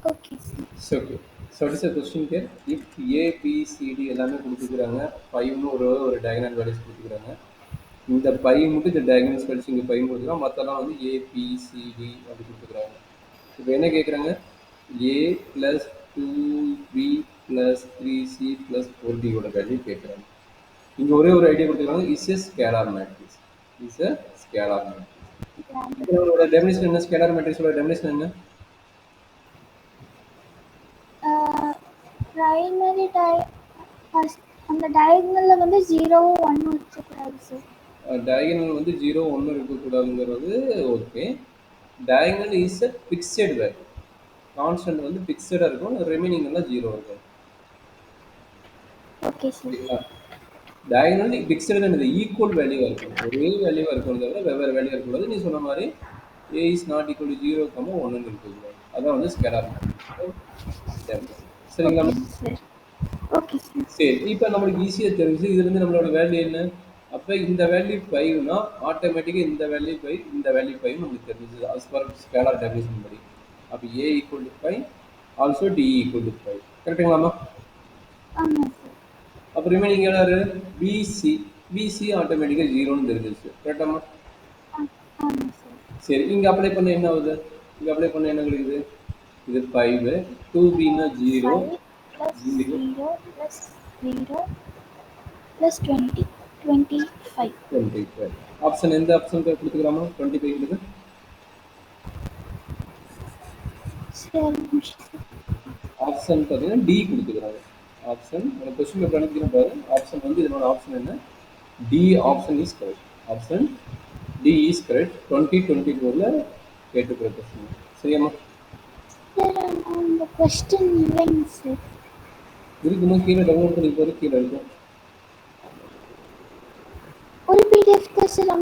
Okay, sir. So, okay. So, what is the question here? If A, B, C, D எல்லாமே கொடுத்துக்கிறாங்க 5ன்னு ஒரு diagonal values கொடுத்துக்கிறாங்க இந்த by மட்டும் இந்த டயகனல் வேல்யூஸ் இங்கே பை கொடுத்துருக்காங்க மற்றெல்லாம் வந்து A, B, C, D அப்படி கொடுத்துக்கிறாங்க இப்போ என்ன கேட்குறாங்க A plus 2B plus 3C plus 4D ஓட வேல்யூ கேட்குறாங்க இங்கே ஒரே ஒரு ஐடியா கொடுத்துருக்காங்க is a scalar matrix is a scalar matrix இப்போ நம்மளோட டெஃபினிஷன் என்ன ஸ்கேலார் மேட்ரிக்ஸோட டெஃபினிஷன் என்ன Primary அந்த டயகனல்ல வந்து 0 1 வச்சுக்கூடாது சார். டயகனல் வந்து 0 1 இருக்கக்கூடாதுங்கிறது okay diagonal is a fixed value constant வந்து ஃபிக்ஸடாக இருக்கும் ரிமைனிங் எல்லாம் 0 இருக்கும் ஓகே சார். சரிங்களா டயகனல் ஃபிக்ஸட் இந்த ஈக்குவல் வேல்யூவாக இருக்கும் ஒரே வேல்யூவாக இருக்கும் தவிர வெவ்வேறு வேல்யூ இருக்கக்கூடாது நீ சொன்ன மாதிரி ஏ இஸ் நாட் ஈக்குவல் டு 0, 1ன்னு இருக்கக்கூடாது அதான் வந்து ஸ்கேலார் மேட்ரிக்ஸ் சரிங்களா ஓகே சார். Okay sir. சரி இப்போ நம்மளுக்கு ஈஸியாக தெரிஞ்சு இதுலேருந்து நம்மளோட வேல்யூ என்ன அப்போ இந்த வேல்யூ 5னா ஆட்டோமேட்டிக்காக இந்த வேல்யூ 5 இந்த வேல்யூ 5 நம்மளுக்கு தெரிஞ்சது as per ஸ்கேலார் டெஃபினிஷன் படி அப்போ A equal to 5 also D equal to 5 கரெக்டுங்களாமா ஆமாம் சார். அப்போ ரிமைனிங் யாரு பிசி ஆட்டோமேட்டிக்காக 0ன்னு தெரிஞ்சிருச்சு கரெக்டாமா ஆமாம் சார். சரி இங்கே அப்ளை பண்ண என்ன ஆகுது இங்கே அப்ளை பண்ண என்ன கிடைக்குது இது 5 2Bனா 0 5 + 0 + 20 25. 25 ஆப்ஷன் எந்த ஆப்ஷன் கொடுத்துக்கலாமா 25க்கு சார் ஆப்ஷன் பார்த்தீங்கன்னா டி கொடுத்துக்கிறாங்க ஆப்ஷன் கொஸ்டின் பேப்பர் அனுப்பிக்கிறேன் பாரு ஆப்ஷன் வந்து இதனோட ஆப்ஷன் என்ன D option is correct option D is correct 2024 கேட்டுக்கிற கொஸ்டின் சரியாம்மா சார் அந்த கொஸ்டின் இல்லைங்க சார். இருக்குமா கீழே டவுன்லோட் பண்ணி போகிற கீழே இருக்கும் ஒரு PDF தான் சார்